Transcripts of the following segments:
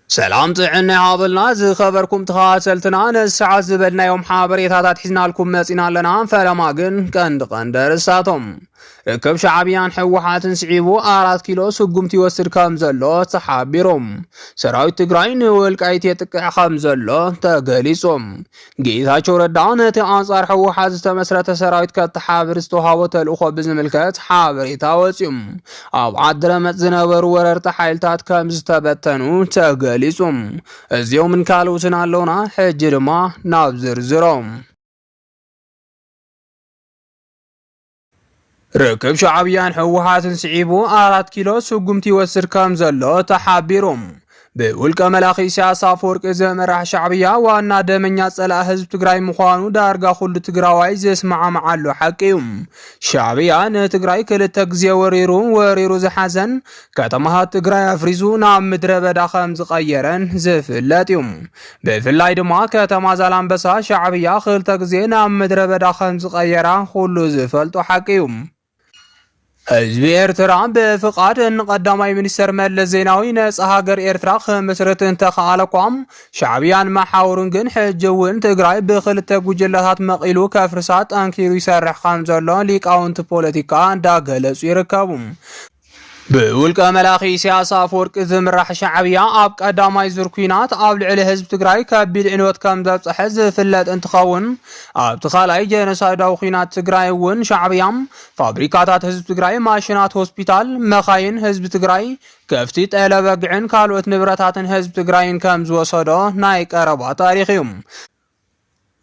سلام طعنا عابلنا زي خبركم تخاتلتنا نسعى زبلنا يوم حابريتات حزنا لكم مسينا لنا فلماقن قند رساتهم ركب شعبيان حوحات سعيبو 4 كيلو سقمت يوسر كامزلو تحابيرهم سراويت تقراين والقايت يتقع خامزلو تقليصهم قيتاچو ردان تانصار حوحات تمسرت سراويت كتحابر استوهاوت الأخوة بزملكت حابريتا وسيم أو عدرمت زنبر وررت حيلتات كامز تبتنو تقليصهم اليوم من كالوتنا اللونا حجرما نابزر زروم ركب شعبيان حوحات سعيبو 4 كيلو سقمت يوسر كامزلو تحابيرهم بولقه ملاخي سياسه فورق زمرح شعبيا وانا دمنيا صلا حزب تግራይ مخوانو دارغا خل تግራዋይ زسمع معلو حقيوم شعبيا نتግራይ كلته غزي وريرو زحزن ከተማሃት تግራይ افريزو ናብ ምድረ በዳ ከም ዝቀየረን ዝፍለጥዩም በፍላይ ድማ ከተማ ዛላምበሳ شعبيا ክልተ ግዜ ናብ ምድረ በዳ ከም ዝቀየራ ሁሉ ዝፈልጦ حقيوم حزب إرترا بفقاد أن قدامي منستر ملس زيناوي ناس هاجر إرترا خمسرت انتخالكم شعبيان محاورن جن حجون تجراي بخلت وجلات مقيلو كفرسات أنكيرو يسرح خمزلون ليك أونت بوليتيكا داغلس يركبهم بولقه ملاخي سياسه فورق زمرح شعبيا اب قداماي زركينات اب لعل حزب تግራይ كبيد عنوت كم زبصح فلت انتخون اب تخالاي جنسايداو خينات تግራይ ون شعبيام فابريكاتات حزب تግራይ ماشينات هوسبيتال مخاين حزب تግራይ كفتي طلبغعن كالوت نبرتاتن حزب تግራይን كم زوسدو ناي قربا تاريخيوم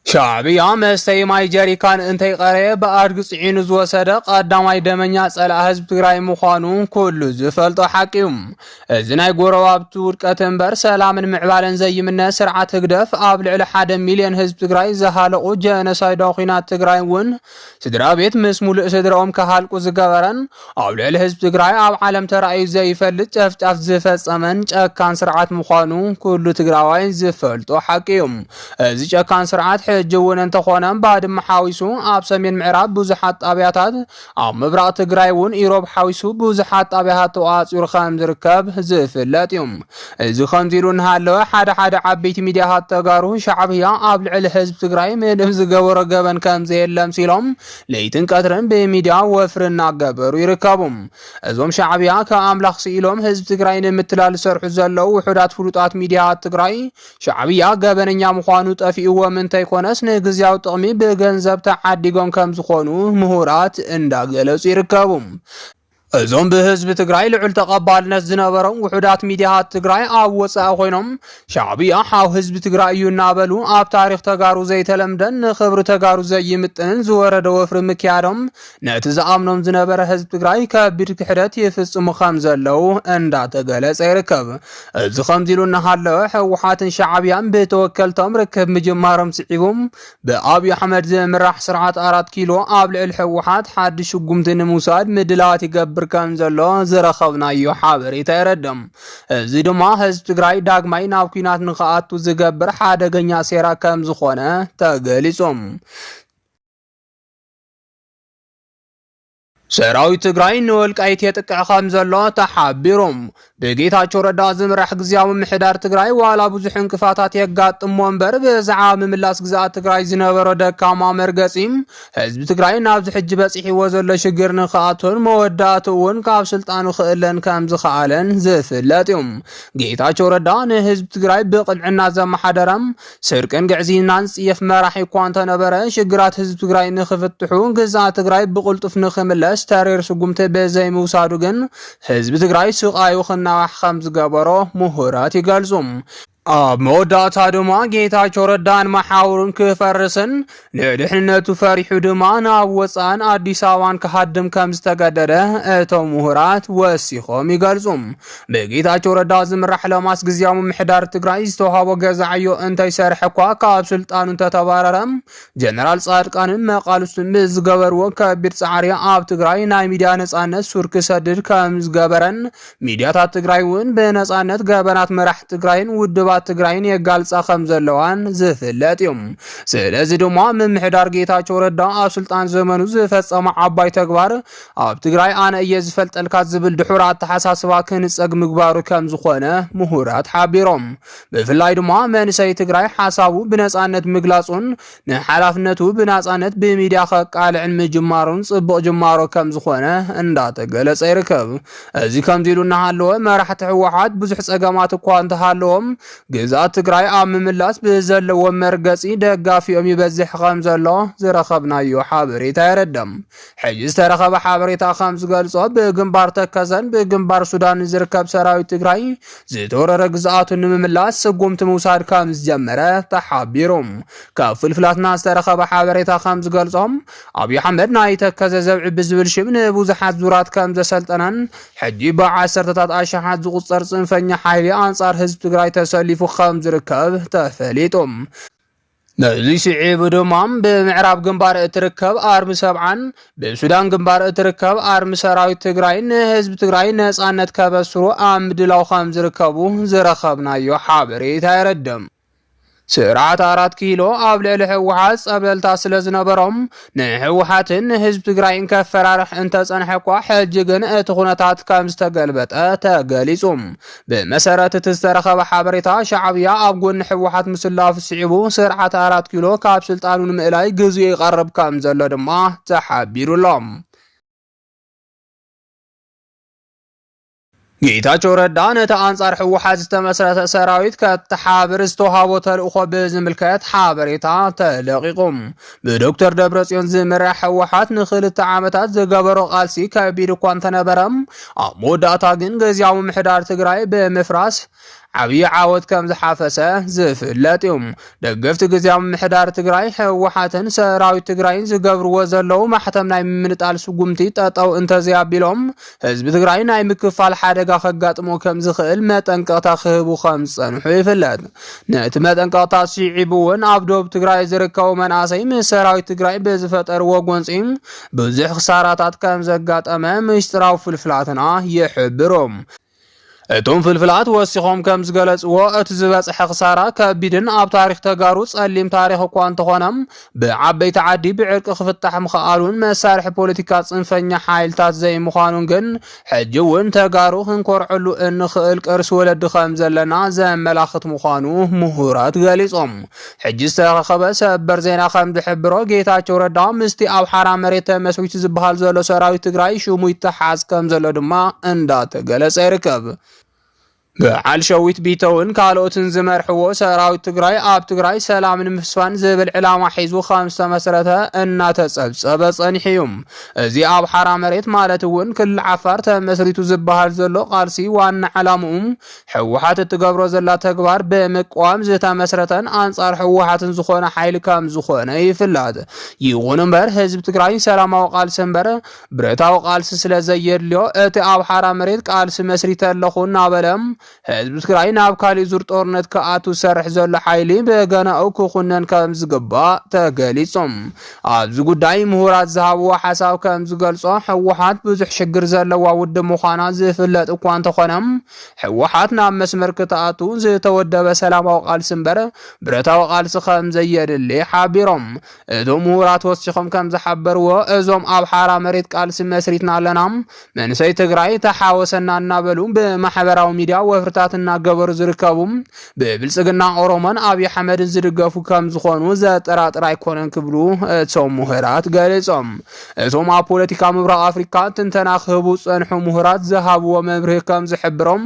شعبيا مستي ماي جريكان انتي قريه بارغ صعين زوسده قداماي دمنيا صلا حزب تግራይ مخانو كله زفلطو حقيوم ازناي غوروابت ورقتنبر سلامن معبالن زيمنه سرعه هدف اب لعل 1 مليون حزب تግራይ زهالقو جنسايدو خينات تግራይ ون سدرا بيت مسمول سدراوم كحالقو زغبرن اب لعل حزب تግራይ اب عالم تراي زيفلط افطاف زفصمن ጨካን ስርዓት مخانو كله تግራዋይ زفلطو حقيوم ازي ጨካን ስርዓት جوون انت خونن بعد محاويسو اب سمين معراب بوزحات ابياتات اب مبراق تግራይ ون ايروب حاويسو بوزحات ابيات واصير خام زركب زفلاتيوم ازي خمزيلون هالو حدا عبيت ميدياات تغارو شعبيا اب لعل حزب تግራይ من زغبر غبن كم زيلم سيلوم ليتن قدرن بميديا وفرنا غبرو يركبوم ازوم شعبيا كاملاخ سيلوم حزب تግራይ نمتلال سرح زلو وحدات فلوطات ميدياات تግራይ شعبيا غبنኛ مخانو طفيو منتي نسن غزياو طقمي بغنزب تعديغون كم زخونو مهورات انداغلص يركبوم ازوم بحزب تግራይ لعل تقبالنس زنبرون وحدات ميدياات تግራይ اوصا خوينم شعبيا حاو حزب تግራይ ينابلو اب تاريخ تغارو زيتلمدن خبر تغارو زيمطن زورده وفر مكيادم نتزامنم زنبر حزب تግራይ كبير كحدت يفصم خمزلو اندا تغلص يركب از خمزيلون حلو حوحاتن شعبيان بتوكلتم ركب مجمارم سعيبم بابي احمد زمرح سرعه 4 كيلو ابل الحوحات حد شغمتن موساد مدلات يقبر كان زلو زرخبنا يو حابريتا يردم زي دما حزب تግራይ ዳግማይ ናብ ኩናት ንخአቱ ዝገብር ሓደገኛ ሴራ ከም ዝኾነ ተገሊጾም سراوي تግራይ ንወልቃይት የጥቅዕ ከም ዘሎ ተሓቢሮም በጌታቸው ረዳ ዝምራሕ ግዝያዊ ምሕዳር ትግራይ ዋላ ብዙሕ እንቅፋታት የጋጥሞ እምበር በዛዓ ምምላስ ግዛት ትግራይ ዝነበረ ደካማ መርገጺም ህዝብ ትግራይ ናብ ዝሕጅ በጽሒዎ ዘሎ ሽግር ንኸኣቶን መወዳእቱን ካብ ስልጣኑ ክእለን ከም ዝኸኣለን ዝፍለጥዮም ጌታቸው ረዳ ንህዝብ ትግራይ ብቕልዕና ዘመሓደረም ስርቅን ግዕዚናን ጽየፍ መራሒ እኳ እንተነበረ ሽግራት ህዝብ ትግራይ ንኽፍትሑ ግዛት ትግራይ ብቕልጡፍ ንኽምለስ تارير سقمت بزي موسادو جن حزب تግራይ سقايو خناح خمز غبرو مهورات يغلزوم مودات هادما ጌታቸው ረዳን محاورن كفرسن لدحنتو فريحو دما ناوصان አዲስ አበባን ከሃድም ከምዝ ተገደደ እተው ምሁራት ወሲኾም ይገልጹም በጌታቸው ረዳ ዝምራሕ ለማስ ግዝያው ምሕዳር ትግራይ ዝተዋሃቦ ገዛዕዮ እንታይ ሰርሕኳ ካብ ስልጣኑ ተተባረረም ጀነራል ጻድቃንን መቃልሱን ዝገበርዎ ከቢድ ጻዕሪ ኣብ ትግራይ ናይ ሚዲያ ነጻነት ሱር ክሰድድ ከምዝ ገበረን ሚዲያታት ትግራይ ውን በነጻነት ገበናት መራሕ ትግራይን ውድባ ህዝባት ትግራይን የጋልጻ ከም ዘለዋን ዝፍለጥ እዩ ስለዚ ድማ ምምሕዳር ጌታቸው ረዳ ኣብ ስልጣን ዘመኑ ዝፈጸመ ዓባይ ተግባር ኣብ ትግራይ ኣነ እየ ዝፈልጠልካ ዝብል ድሑር ኣተሓሳስባ ክንጸግ ምግባሩ ከም ዝኾነ ምሁራት ሓቢሮም ብፍላይ ድማ መንሰይ ትግራይ ሓሳቡ ብነጻነት ምግላጹን ንሓላፍነቱ ብነጻነት ብሚድያ ከቃልዕን ምጅማሩን ጽቡቕ ጅማሮ ከም ዝኾነ እንዳተገለጸ ይርከብ እዚ ከምዚ ኢሉ እናሃለወ መራሕቲ ህወሓት ብዙሕ ጸገማት እኳ እንተሃለዎም ግዛት ትግራይ ኣብ ምምላስ ብዘለዎ መርገጺ ደጋፊኦም ይበዝሕ ከም ዘሎ ዝረኸብናዮ ሓበሬታ ይረድም ሕጂ ዝተረኸበ ሓበሬታ ከም ዝገልጾ ብግንባር ተከዘን ብግንባር ሱዳን ዝርከብ ሰራዊት ትግራይ ዝተወረረ ግዛቱ ንምምላስ ስጉምቲ ምውሳድ ከም ዝጀመረ ተሓቢሮም ካብ ፍልፍላትና ዝተረኸበ ሓበሬታ ከም ዝገልጾም ኣብይ ኣሕመድ ናይ ተከዘ ዘብዒ ብዝብል ሽም ንብዙሓት ዙራት ከም ዘሰልጠነን ሕጂ ብዓሰርተታት ኣሽሓት ዝቁፀር ጽንፈኛ ሓይሊ ኣንጻር ህዝቢ ትግራይ ተሰሊፉ ከም ዝርከብ ተፈሊጦም ነዚ ስዒብ ድማም ብምዕራብ ግንባር እትርከብ ኣርሚ ሰብዓን ብሱዳን ግንባር እትርከብ ኣርሚ ሰራዊት ትግራይ ንህዝቢ ትግራይ ነጻነት ከበስሩ ኣብ ምድላው ከም ዝርከቡ ዝረኸብናዮ ሓበሬታ ይረድም ስርዓት 4 ኪሎ ኣብ ልዕሊ ህወሓት ጸብለልታ ስለ ዝነበሮም ንህወሓትን ህዝቢ ትግራይን ከፈራርሕ እንተጸንሐኳ ሕጂ ግን እቲ ኩነታት ከም ዝተገልበጠ ተገሊጹም ብመሰረት እቲ ዝተረኸበ ሓበሬታ ሻዕብያ ኣብ ጎኒ ህወሓት ምስላፍ ስዒቡ ስርዓት 4 ኪሎ ካብ ስልጣኑ ንምእላይ ግዜኡ ይቐርብ ከም ዘሎ ድማ ተሓቢሩሎም ጌታቸው ረዳ ነቲ አንጻር ህወሓት ዝተመስረተ ሰራዊት ከተሓብር ዝተዋሃቦ ተልእኮ ብዝምልከት ሓበሬታ ተለቂቁም ብዶክተር ደብረጽዮን ዝምራሕ ህወሓት ንክልተ ዓመታት ዝገበሮ ቃልሲ ከቢድ እኳ እንተነበረም ኣብ መወዳእታ ግን ግዚያዊ ምሕዳር ትግራይ ብምፍራስ ዓብይ ዓወት ከም ዝሓፈሰ ዝፍለጥ እዩ ደገፍቲ ግዚያዊ ምሕዳር ትግራይ ህወሓትን ሰራዊት ትግራይን ዝገብርዎ ዘለው ማሕተም ናይ ምንጣል ስጉምቲ ጠጠው እንተዝያቢሎም ህዝቢ ትግራይ ናይ ምክፋል ሓደጋ ከጋጥሞ ከም ዝኽእል መጠንቀቕታ ክህቡ ከም ዝጸንሑ ይፍለጥ ነቲ መጠንቀቕታ ስዒቡውን ኣብ ደቡብ ትግራይ ዝርከቡ መናእሰይ ምስ ሰራዊት ትግራይ ብዝፈጠርዎ ጎንፂ ብዙሕ ክሳራታት ከም ዘጋጠመ ምስጢራዊ ፍልፍላትና ይሕብሮም እቶም ፍልፍላት ወሲኾም ከም ዝገለጽዎ እቲ ዝበጽሐ ክሳራ ከቢድን ኣብ ታሪኽ ተጋሩ ጸሊም ታሪኽ እኳ እንተኾነም ብዓበይቲ ዓዲ ብዕርቂ ክፍታሕ ምኽኣሉን መሳርሒ ፖለቲካ ጽንፈኛ ሓይልታት ዘይምዃኑን ግን ሕጂ እውን ተጋሩ ክንኮርዐሉ እንኽእል ቅርሲ ወለዲ ከም ዘለና ዘመላኽት ምዃኑ ምሁራት ገሊጾም ሕጂ ዝተረኸበ ሰበር ዜና ከም ዝሕብሮ ጌታቸው ረዳ ምስቲ ኣብ ሓራ መሬት ተመስሪቱ ዝበሃል ዘሎ ሰራዊት ትግራይ ሽሙ ይተሓዝ ከም ዘሎ ድማ እንዳተገለጸ ይርከብ በዓል ሸዊት ቢተውን ካልኦትን ዝመርሕዎ ሰራዊት ትግራይ ኣብ ትግራይ ሰላም ንምስፋን ዝብል ዕላማ ሒዙ ከም ዝተመስረተ እናተጸብጸበ ጸኒሑ እዩ እዚ ኣብ ሓራ መሬት ማለት እውን ክልል ዓፋር ተመስሪቱ ዝበሃል ዘሎ ቃልሲ ዋና ዕላምኡ ህወሓት እትገብሮ ዘላ ተግባር ብምቋም ዝተመስረተን አንጻር ህወሓትን ዝኾነ ሓይሊ ከም ዝኾነ ይፍለጥ ይኹን እምበር ህዝቢ ትግራይ ሰላማዊ ቃልሲ እምበር ብረታዊ ቃልሲ ስለ ዘየድልዮ እቲ ኣብ ሓራ መሬት ቃልሲ መስሪተ ኣለኹ እናበለም ህዝቢ ትግራይ ናብ ካሊእ ዙር ጦርነት ከኣቱ ሰርሕ ዘሎ ሓይሊ በገናኡ ክኹነን ከም ዝግባእ ተገሊጾም ኣብዚ ጉዳይ ምሁራት ዝሃብዎ ሓሳብ ከም ዝገልጾ ህወሓት ብዙሕ ሽግር ዘለዋ ውድብ ምዃና ዝፍለጥ እኳ እንተኾነም ህወሓት ናብ መስመር ክትኣቱ ዝተወደበ ሰላማዊ ቃልሲ እምበር ብረታዊ ቃልሲ ከም ዘየድሊ ሓቢሮም እቶም ምሁራት ወሲኾም ከም ዝሓበርዎ እዞም ኣብ ሓራ መሬት ቃልሲ መስሪትና ኣለና መንሰይ ትግራይ ተሓወሰና እናበሉ ብማሕበራዊ ሚድያ ወፍርታትና ገበሩ ዝርከቡ ብብልጽግና ኦሮሞን ኣብይ ኣሕመድን ዝድገፉ ከም ዝኾኑ ዘጠራጥር ኣይኮነን ክብሉ እቶም ምሁራት ገሊጾም እቶም ኣብ ፖለቲካ ምብራቕ ኣፍሪካ ትንተና ክህቡ ጸንሑ ምሁራት ዝሃብዎ መምርሒ ከም ዝሕብሮም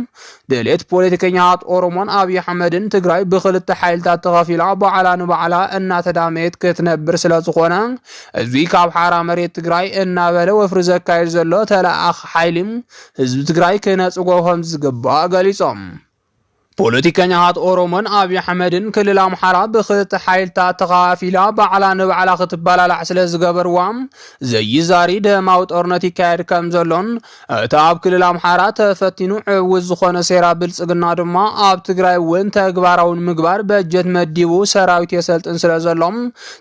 ድሌት ፖለቲከኛታት ኦሮሞን ኣብይ ኣሕመድን ትግራይ ብክልተ ሓይልታት ተኸፊላ በዓላ ንበዓላ እናተዳመየት ክትነብር ስለ ዝኾነ እዚ ካብ ሓራ መሬት ትግራይ እናበለ ወፍሪ ዘካየድ ዘሎ ተለኣኽ ሓይሊ ህዝቢ ትግራይ ክነጽጎ ከም ዝግባእ ገሊጾም ፖለቲከኛታት ኦሮሞን ኣብይ ኣሕመድን ክልል ኣምሓራ ብክልተ ሓይልታት ተኸፋፊላ በዓላ ንበዓላ ክትበላላዕ ስለ ዝገበርዋ ዘይዛሪ ደማዊ ጦርነት ይካየድ ከም ዘሎን እቲ ኣብ ክልል ኣምሓራ ተፈቲኑ ዕውዝ ዝኾነ ሴራ ብልጽግና ድማ ኣብ ትግራይ እውን ተግባራውን ምግባር በጀት መዲቡ ሰራዊት የሰልጥን ስለ ዘሎም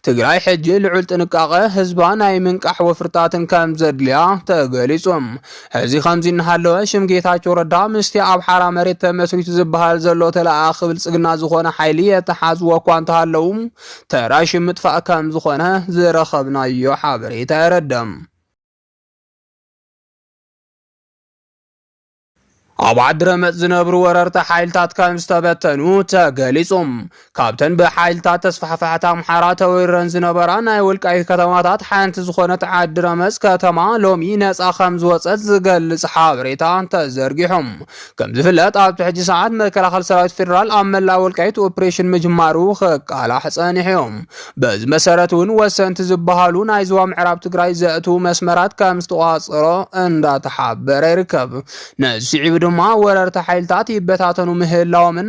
ትግራይ ሕጂ ልዑል ጥንቃቐ ህዝባ ናይ ምንቃሕ ወፍርታትን ከም ዘድልያ ተገሊጾም እዚ ከምዚ እናሃለወ ሽም ጌታቸው ረዳ ምስቲ ኣብ ሓራ መሬት ተመስሪቱ ዝበሃል ዘሎ ተላኣኺ ብልጽግና ዝኾነ ሓይሊ የተሓዝዎ እኳ እንተሃለዉ ተራሽ ምጥፋእ ከም ዝኾነ ዝረኸብናዮ ሓበሬታ የረድም። ኣብ ዓዲ ረመፅ ዝነብሩ ወረርቲ ሓይልታት ከም ዝተበተኑ ተገሊጾም። ካብተን ብሓይልታት ተስፋሕፋሕታ ኣምሓራ ተወሪረን ዝነበራ ናይ ወልቃይት ከተማታት ሓንቲ ዝኾነት ዓዲ ረመፅ ከተማ ሎሚ ነፃ ከም ዝወፀት ዝገልጽ ሓበሬታ ተዘርጊሖም። ከም ዝፍለጥ ኣብ ትሕጂ ሰዓት መከላኸሊ ሰራዊት ፌደራል ኣብ መላእ ወልቃይት ኦፕሬሽን ምጅማሩ ክቃላሕ ጸኒሖም። በዚ መሰረት እውን ወሰንቲ ዝበሃሉ ናይ ዞባ ምዕራብ ትግራይ ዘእቱ መስመራት ከም ዝተቋፀሮ እንዳተሓበረ ይርከብ። ነዚ ድማ ወረርቲ ሓይልታት ይበታተኑ ምህላዎምን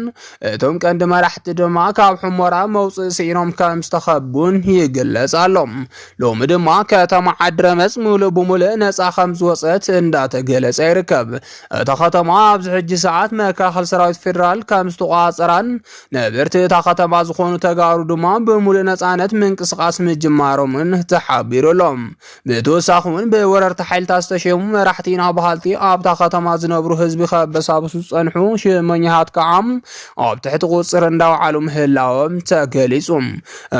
እቶም ቀንዲ መራሕቲ ድማ ካብ ሕሞራ መውፅእ ሲኢኖም ከም ዝተኸቡን ይግለጽ ኣሎ። ሎሚ ድማ ከተማ ዓዲ ረመፅ ሙሉእ ብሙሉእ ነፃ ከም ዝወፀት እንዳተገለጸ ይርከብ። እታ ከተማ ኣብዚ ሕጂ ሰዓት መከላኸሊ ሰራዊት ፌደራል ከም ዝተቋፀራን ነበርቲ እታ ከተማ ዝኾኑ ተጋሩ ድማ ብሙሉእ ነፃነት ምንቅስቃስ ምጅማሮምን ተሓቢሩሎም። ብተወሳኺ እውን ብወረርቲ ሓይልታት ዝተሸሙ መራሕቲና ባህልቲ ኣብታ ከተማ ዝነብሩ ህዝቢ ከበሳብሱ ጸንሑ ሽመኛሃት ከዓም ኣብ ትሕቲ ቁፅር እንዳውዓሉ ምህላዎም ተገሊጹ።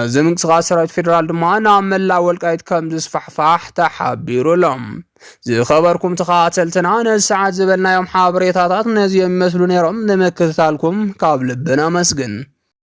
እዚ ምንቅስቃስ ሰራዊት ፌደራል ድማ ናብ መላእ ወልቃይት ከም ዝስፋሕፋሕ ተሓቢሩሎም። ዝኸበርኩም ተኸታተልትና ነዚ ሰዓት ዝበልናዮም ሓበሬታታት ነዚኦም ይመስሉ ነይሮም። ንምክትታልኩም ካብ ልብና መስግን።